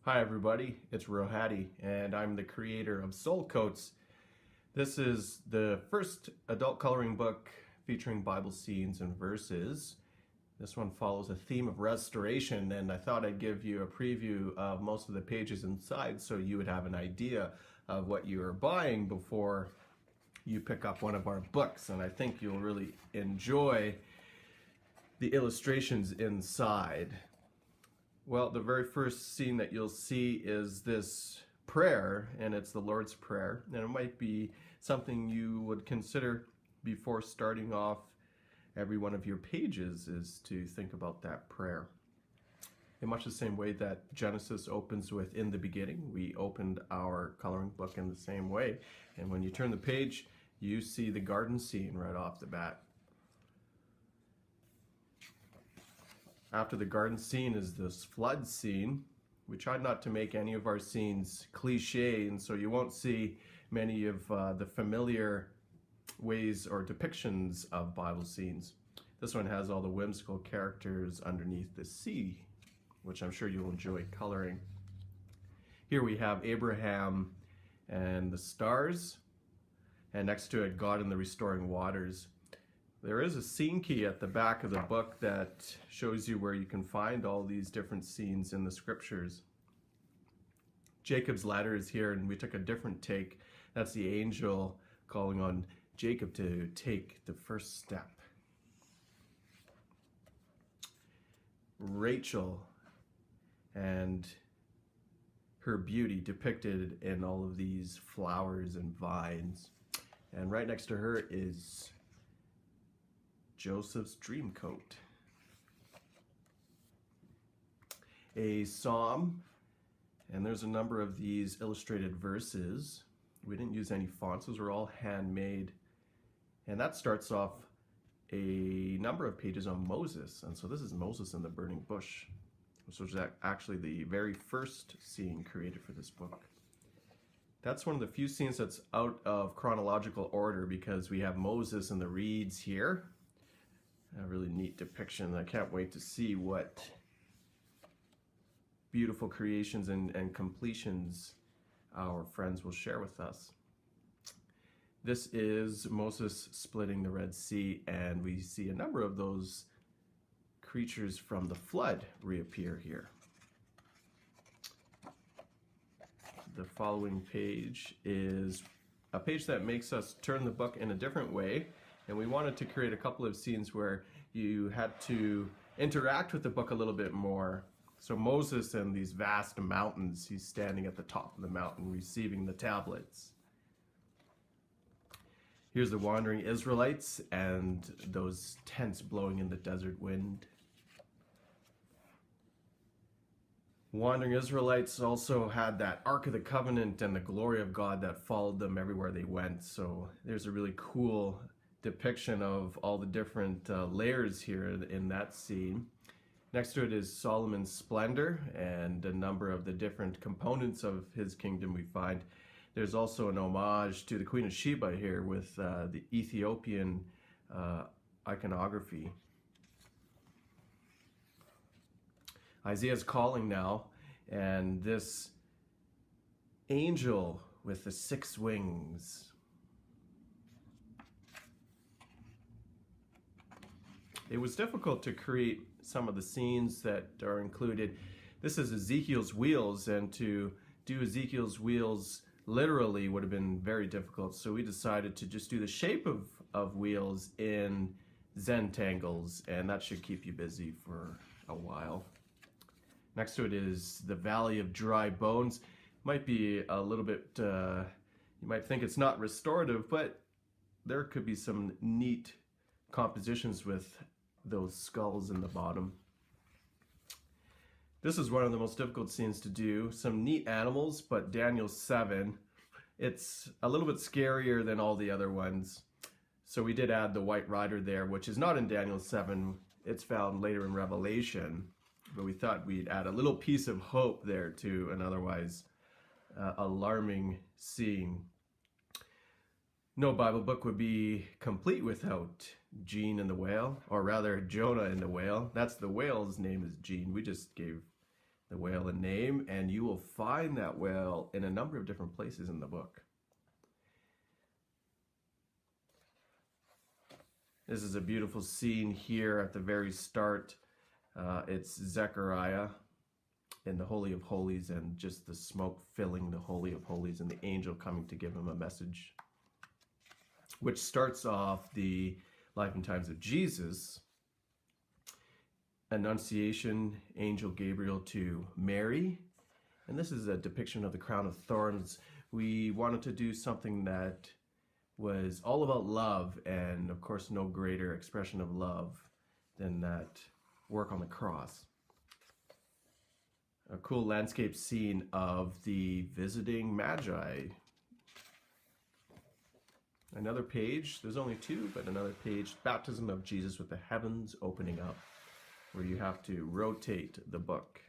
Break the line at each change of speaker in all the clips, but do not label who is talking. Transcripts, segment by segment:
Hi everybody, it's Rohadi and I'm the creator of Soul Coats. This is the first adult coloring book featuring Bible scenes and verses. This one follows a theme of restoration, and I thought I'd give you a preview of most of the pages inside so you would have an idea of what you are buying before you pick up one of our books. And I think you'll really enjoy the illustrations inside. Well, the very first scene that you'll see is this prayer, and it's the Lord's Prayer, and it might be something you would consider before starting off every one of your pages, is to think about that prayer. In much the same way that Genesis opens with "in the beginning," we opened our coloring book in the same way, and when you turn the page, you see the garden scene right off the bat. After the garden scene is this flood scene. We tried not to make any of our scenes cliche, and so you won't see many of the familiar ways or depictions of Bible scenes. This one has all the whimsical characters underneath the sea, which I'm sure you'll enjoy coloring. Here we have Abraham and the stars, and next to it, God and the restoring waters. There is a scene key at the back of the book that shows you where you can find all these different scenes in the scriptures. Jacob's ladder is here, and we took a different take. That's the angel calling on Jacob to take the first step. Rachel and her beauty depicted in all of these flowers and vines. And right next to her is Joseph's dream coat. A psalm, and there's a number of these illustrated verses. We didn't use any fonts, those were all handmade. And that starts off a number of pages on Moses. And so this is Moses in the burning bush, which was actually the very first scene created for this book. That's one of the few scenes that's out of chronological order because we have Moses in the reeds here. A really neat depiction. I can't wait to see what beautiful creations and completions our friends will share with us. This is Moses splitting the Red Sea, and we see a number of those creatures from the flood reappear here. The following page is a page that makes us turn the book in a different way. And we wanted to create a couple of scenes where you had to interact with the book a little bit more. So Moses and these vast mountains, he's standing at the top of the mountain receiving the tablets. Here's the wandering Israelites and those tents blowing in the desert wind. Wandering Israelites also had that Ark of the Covenant and the glory of God that followed them everywhere they went. So there's a really cool depiction of all the different layers here in that scene. Next to it is Solomon's splendor and a number of the different components of his kingdom we find. There's also an homage to the Queen of Sheba here with the Ethiopian iconography. Isaiah's calling now, and this angel with the 6 wings. It was difficult to create some of the scenes that are included. This is Ezekiel's wheels, and to do Ezekiel's wheels literally would have been very difficult. So we decided to just do the shape of wheels in Zentangles, and that should keep you busy for a while. Next to it is the Valley of Dry Bones. Might be a little bit, you might think it's not restorative, but there could be some neat compositions with those skulls in the bottom. This is one of the most difficult scenes to do. Some neat animals, but Daniel 7, it's a little bit scarier than all the other ones. So we did add the White Rider there, which is not in Daniel 7. It's found later in Revelation. But we thought we'd add a little piece of hope there to an otherwise alarming scene. No Bible book would be complete without Gene and the whale, or rather Jonah and the whale. That's the whale's name is Gene. We just gave the whale a name, and you will find that whale in a number of different places in the book. This is a beautiful scene here at the very start. It's Zechariah in the Holy of Holies, and just the smoke filling the Holy of Holies, and the angel coming to give him a message, which starts off the life and times of Jesus. Annunciation, angel Gabriel to Mary, and this is a depiction of the crown of thorns. We wanted to do something that was all about love, and of course no greater expression of love than that work on the cross. A cool landscape scene of the visiting Magi. Another page, there's only two, but another page, baptism of Jesus with the heavens opening up, where you have to rotate the book.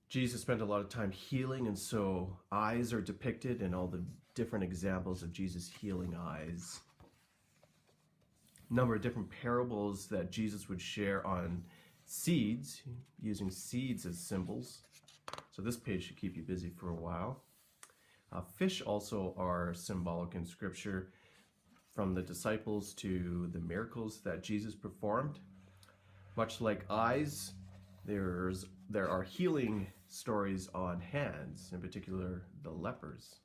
Jesus spent a lot of time healing, and so eyes are depicted in all the different examples of Jesus healing eyes. Number of different parables that Jesus would share on seeds, using seeds as symbols. So this page should keep you busy for a while. Fish also are symbolic in Scripture, from the disciples to the miracles that Jesus performed. Much like eyes, there are healing stories on hands, in particular the lepers.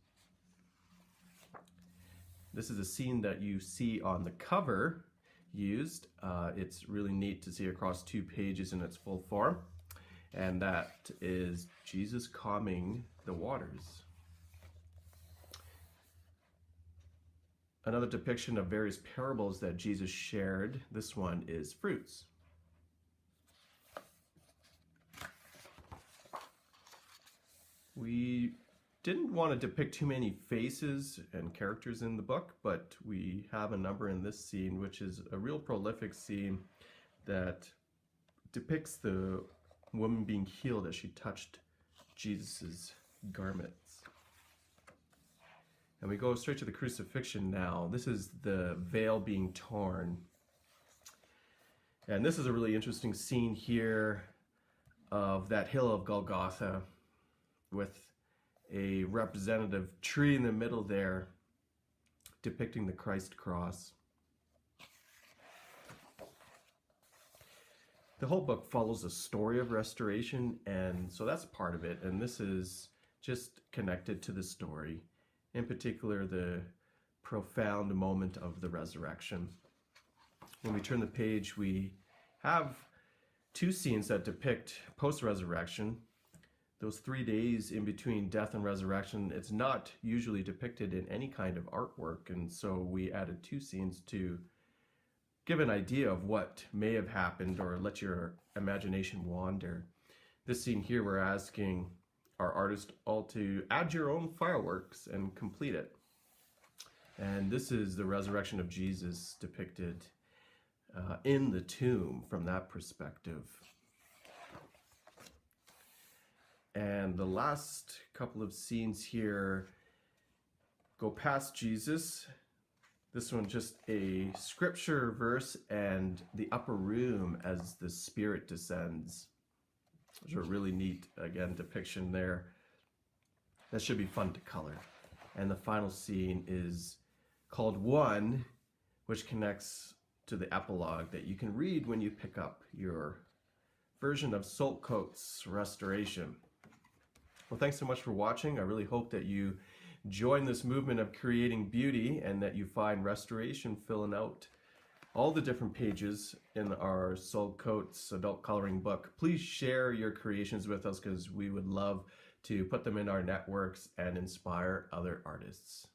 This is a scene that you see on the cover used. It's really neat to see across 2 pages in its full form, and that is Jesus calming the waters. Another depiction of various parables that Jesus shared. This one is fruits. We didn't want to depict too many faces and characters in the book, but we have a number in this scene, which is a real prolific scene that depicts the woman being healed as she touched Jesus's garments. And we go straight to the crucifixion now. This is the veil being torn. And this is a really interesting scene here of that hill of Golgotha, with a representative tree in the middle there depicting the Christ cross. The whole book follows a story of restoration, and so that's part of it, and this is just connected to the story, in particular the profound moment of the resurrection. When we turn the page, we have 2 scenes that depict post-resurrection. Those 3 days in between death and resurrection, it's not usually depicted in any kind of artwork, and so we added 2 scenes to give an idea of what may have happened, or let your imagination wander. This scene here, we're asking our artist all to add your own fireworks and complete it. And this is the resurrection of Jesus depicted in the tomb from that perspective. And the last couple of scenes here go past Jesus. This one just a scripture verse and the upper room as the Spirit descends. There's a really neat, again, depiction there. That should be fun to color. And the final scene is called One, which connects to the epilogue that you can read when you pick up your version of Saltcoats Restoration. Well, thanks so much for watching. I really hope that you join this movement of creating beauty, and that you find restoration filling out all the different pages in our Saltcoats adult coloring book. Please share your creations with us, because we would love to put them in our networks and inspire other artists.